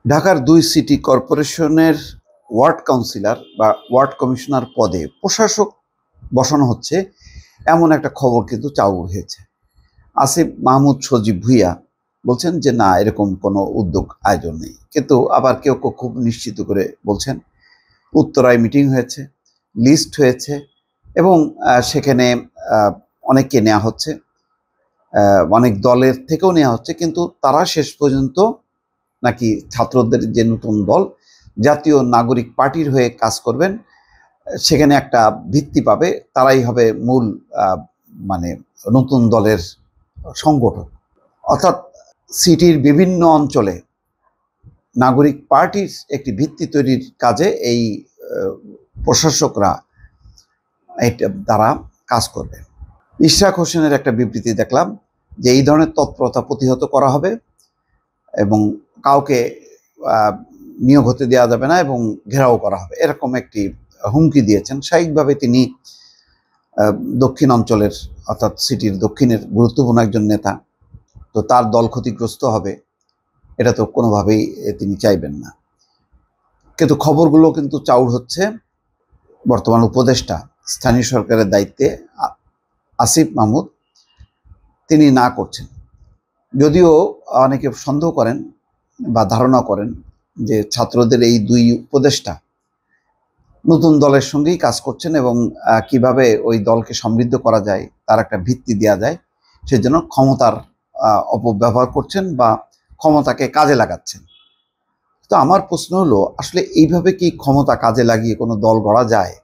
ঢাকার ২ সিটি কর্পোরেশনের ward councillor বা ওয়ার্ড কমিশনার পদে প্রশাসক বসানো হচ্ছে, এমন একটা খবর কিন্তু চাউর হয়েছে। আসিফ মাহমুদ সজীব ভুঁইয়া বলছেন যে না, এরকম কোনো উদ্যোগ আয়োজন নেই। কিন্তু আবার কেউ কেউ খুব নিশ্চিত করে বলছেন উত্তরায় মিটিং হয়েছে, লিস্ট হয়েছে এবং সেখানে অনেককে নেওয়া হচ্ছে, অনেক দলের থেকেও নেওয়া হচ্ছে, কিন্তু তারা শেষ পর্যন্ত নাকি ছাত্রদের যে নতুন দল জাতীয় নাগরিক পার্টির হয়ে কাজ করবেন, সেখানে একটা ভিত্তি পাবে, তারাই হবে মূল মানে নতুন দলের সংগঠক। অর্থাৎ সিটির বিভিন্ন অঞ্চলে নাগরিক পার্টির একটি ভিত্তি তৈরির কাজে এই প্রশাসকরা তারা কাজ করবে। ইশরাক হোসেনের একটা বিবৃতি দেখলাম যে এই ধরনের তৎপরতা প্রতিহত করা হবে এবং কাউকে নিয়োগ হতে দেওয়া যাবে না এবং ঘেরাও করা হবে, এরকম একটি হুমকি দিয়েছেন। স্বাভাবিকভাবে তিনি দক্ষিণ অঞ্চলের অর্থাৎ সিটির দক্ষিণের গুরুত্বপূর্ণ একজন নেতা, তো তার দল ক্ষতিগ্রস্ত হবে এটা তো কোনোভাবেই তিনি চাইবেন না। কিন্তু খবরগুলো কিন্তু চাউর হচ্ছে বর্তমান উপদেষ্টা স্থানীয় সরকারের দায়িত্বে আসিফ মাহমুদ তিনি না করছেন। যদিও অনেকে সন্দেহ করেন বা ধারণা করেন যে ছাত্রদের এই দুই উপদেষ্টা নতুন দলের সঙ্গেই কাজ করছেন এবং কিভাবে ওই দলকে সমৃদ্ধ করা যায় তার একটা ভিত্তি দেওয়া যায়, সেজন্য ক্ষমতার অপব্যবহার করছেন বা ক্ষমতাকে কাজে লাগাচ্ছেন। তো আমার প্রশ্ন হলো, আসলে এইভাবে কি ক্ষমতা কাজে লাগিয়ে কোনো দল গড়া যায়?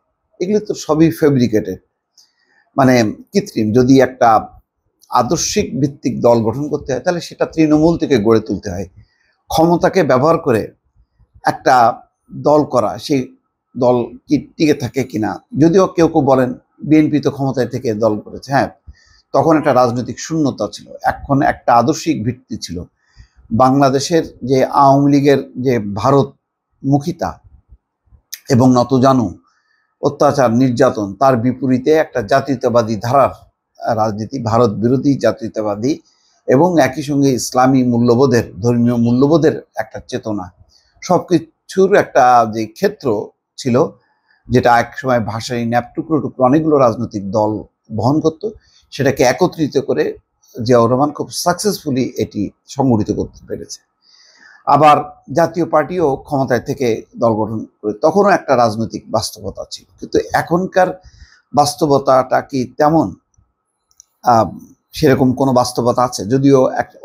এগুলো তো সবই ফেব্রিকেটেড, মানে কৃত্রিম। যদি একটা আদর্শিক ভিত্তিক দল গঠন করতে হয় তাহলে সেটা তৃণমূল থেকে গড়ে তুলতে হয়। ক্ষমতাকে ব্যবহার করে একটা দল করা, সেই দল কি টিকে থাকে কিনা, যদিও কেউ কেউ বলেন বিএনপি তো ক্ষমতায় থেকে দল করেছে, হ্যাঁ, তখন একটা রাজনৈতিক শূন্যতা ছিল, এখন একটা আদর্শিক ভিত্তি ছিল। বাংলাদেশের যে আওয়ামী লীগের যে ভারত মুখিতা এবং নতজানু অত্যাচার নির্যাতন, তার বিপরীতে একটা জাতীয়তাবাদী ধারার রাজনীতি, ভারত বিরোধী জাতীয়তাবাদী এবং একই সঙ্গে ইসলামী মূল্যবোধের, ধর্মীয় মূল্যবোধের একটা চেতনা, সবকিছুর একটা যে ক্ষেত্র ছিল, যেটা একসময় ভাষায় টুকরো টুকরো অনেকগুলো রাজনৈতিক দল বহন করত, সেটাকে একত্রিত করে জিয়াউর রহমান খুব সাকসেসফুলি এটি সংগঠিত করতে পেরেছে। আবার জাতীয় পার্টিও ক্ষমতায় থেকে দল গঠন করে, তখনও একটা রাজনৈতিক বাস্তবতা ছিল। কিন্তু এখনকার বাস্তবতাটা কি তেমন? সেরকম কোনো বাস্তবতা আছে? যদিও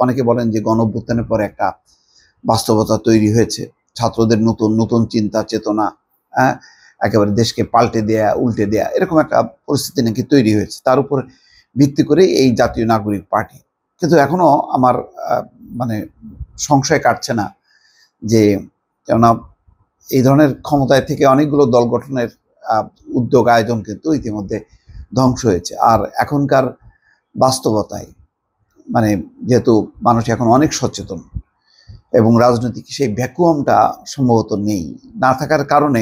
অনেকে বলেন যে গণঅভ্যুত্থানের পরে একটা বাস্তবতা তৈরি হয়েছে, ছাত্রদের নতুন নতুন চিন্তা চেতনা, একেবারে দেশকে পাল্টে দেয়া, উল্টে দেয়া, এরকম একটা পরিস্থিতি নাকি তৈরি হয়েছে, তার উপর ভিত্তি করে এই জাতীয় নাগরিক পার্টি। কিন্তু এখনো আমার মানে সংশয় কাটছে না যে, কেননা এই ধরনের ক্ষমতায় থেকে অনেকগুলো দল গঠনের উদ্যোগ আয়োজন কিন্তু ইতিমধ্যে ধ্বংস হয়েছে। আর এখনকার বাস্তবতায়, মানে যেহেতু মানুষ এখন অনেক সচেতন এবং রাজনৈতিক সেই ভ্যাকুয়ামটা সম্ভবত নেই, না থাকার কারণে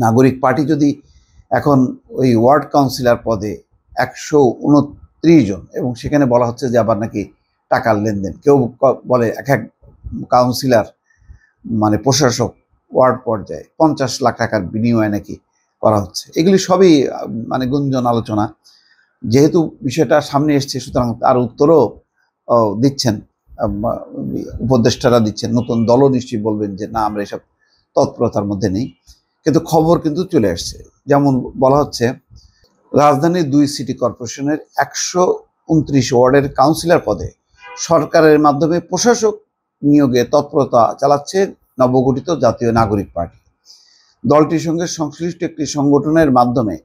নাগরিক পার্টি যদি এখন ওই ওয়ার্ড কাউন্সিলর পদে 129 জন, এবং সেখানে বলা হচ্ছে যে আবার নাকি টাকার লেনদেন, কেউ বলে এক এক কাউন্সিলর মানে প্রশাসক ওয়ার্ড পর্যায়ে 50 লাখ টাকার বিনিময়ে নাকি করা হচ্ছে। এগুলি সবই মানে গুঞ্জন আলোচনা। যেহেতু বিষয়টা সামনে এসছে, সুতরাং তার উত্তরও দিচ্ছেন উপদেষ্টারা, দিচ্ছেন। নতুন দলও নিশ্চয়ই বলবেন যে না, আমরা এসব তৎপরতার মধ্যে নেই। কিন্তু খবর কিন্তু চলে আসছে, যেমন বলা হচ্ছে রাজধানীর 2 সিটি কর্পোরেশনের 129 ওয়ার্ডের কাউন্সিলর পদে সরকারের মাধ্যমে প্রশাসক নিয়োগে তৎপরতা চালাচ্ছে নবগঠিত জাতীয় নাগরিক পার্টি। দলটির সঙ্গে সংশ্লিষ্ট একটি সংগঠনের মাধ্যমে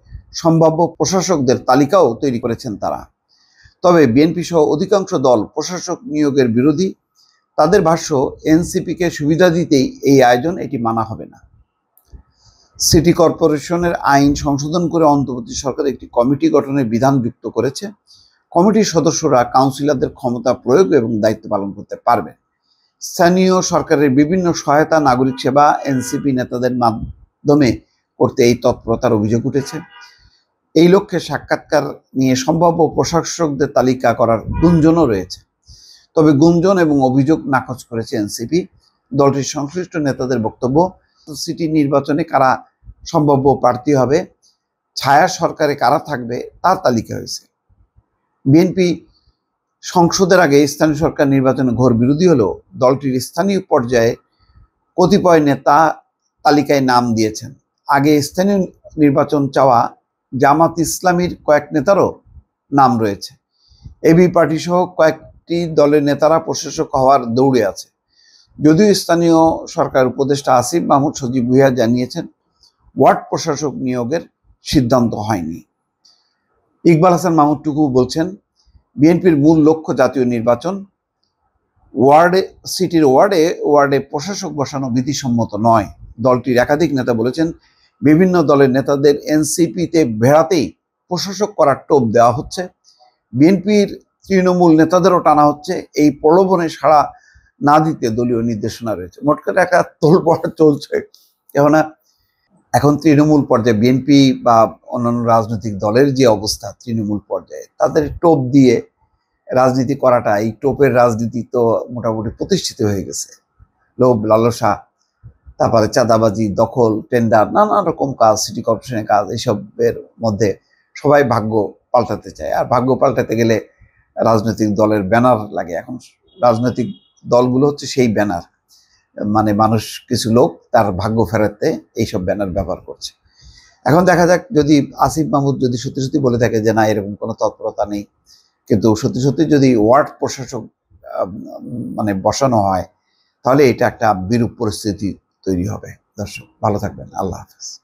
সম্ভাব্য প্রশাসকদের তালিকাও তৈরি করেছেন তারা। তবে বিএনপি সহ অধিকাংশ দল প্রশাসক নিয়োগের বিরোধী। তাদের ভাষ্য, এনসিপিকে সুবিধা দিতেই এই আয়োজন, এটি মানা হবে না। সিটি কর্পোরেশনের আইন সংশোধন করে অন্তর্বর্তী সরকার একটি কমিটি গঠনের বিধান যুক্ত করেছে। কমিটির সদস্যরা কাউন্সিলরদের ক্ষমতা প্রয়োগ এবং দায়িত্ব পালন করতে পারবে। স্থানীয় সরকারের বিভিন্ন সহায়তা, নাগরিক সেবা এনসিপি নেতাদের মাধ্যমে করতে এই তৎপরতার অভিযোগ উঠেছে। এই লক্ষ্যে সাক্ষাৎকার নিয়ে সম্ভাব্য প্রশাসকদের তালিকা করার গুঞ্জনও রয়েছে। তবে গুঞ্জন এবং অভিযোগ নাকচ করেছে এনসিপি। দলটির সংশ্লিষ্ট নেতাদের বক্তব্য, সিটি নির্বাচনে কারা সম্ভাব্য প্রার্থী হবে, ছায়া সরকারে কারা থাকবে তার তালিকা হয়েছে। বিএনপি সংসদের আগে স্থানীয় সরকার নির্বাচনে ঘোর বিরোধী হলেও দলটির স্থানীয় পর্যায়ে কতিপয় নেতা তালিকায় নাম দিয়েছেন। আগে স্থানীয় নির্বাচন চাওয়া জামাত ইসলামীর কয়েক নেতারও নাম রয়েছে। এবি পার্টি সহ কয়েকটি দলের নেতারা প্রশাসক হওয়ার দৌড়ে আছে। যদিও স্থানীয় সরকার উপদেষ্টা আসিফ মাহমুদ সজীব ভুঁইয়া জানিয়েছেন, ওয়ার্ড প্রশাসক নিয়োগের সিদ্ধান্ত হয়নি। ইকবাল হাসান মাহমুদ টুকু বলছেন, বিএনপির মূল লক্ষ্য জাতীয় নির্বাচন। সিটির ওয়ার্ডে প্রশাসক বসানো বিধিসম্মত নয়। দলটির একাধিক নেতা বলেছেন, বিভিন্ন দলের নেতাদের এনসিপিতে ভেড়াতেই প্রশাসক করার টোপ দেওয়া হচ্ছে। বিএনপির তৃণমূল নেতাদেরও টানা হচ্ছে। এই প্রলোভনে সাড়া না দিতে দলীয় নির্দেশনা রয়েছে। মোট কথা একটা তোলপাড় চলছে। এখন তৃণমূল পর্যায়ে বিএনপি বা অন্যান্য রাজনৈতিক দলের যে অবস্থা তৃণমূল পর্যায়ে, তাদের টোপ দিয়ে রাজনীতি করাটা, এই টোপের রাজনীতি তো মোটামুটি প্রতিষ্ঠিত হয়ে গেছে। লোভ লালসা, তারপরে চাঁদাবাজি, দখল, টেন্ডার, নানা রকম কাজ, সিটি কর্পোরেশনের কাজ, এইসবের মধ্যে সবাই ভাগ্য পাল্টাতে চায়। আর ভাগ্য পাল্টাতে গেলে রাজনৈতিক দলের ব্যানার লাগে। এখন রাজনৈতিক দলগুলো হচ্ছে সেই ব্যানার, মানে মানুষ, কিছু লোক তার ভাগ্য ফেরাতে এইসব ব্যানার ব্যবহার করছে। এখন দেখা যাক, যদি আসিফ মাহমুদ যদি সত্যি সত্যি বলে থাকে যে না, এরকম কোনো তৎপরতা নেই, কিন্তু সত্যি সত্যি যদি ওয়ার্ড প্রশাসক মানে বসানো হয়, তাহলে এটা একটা বিরূপ পরিস্থিতি তৈরি হবে। দর্শক ভালো থাকবেন, আল্লাহ হাফেজ।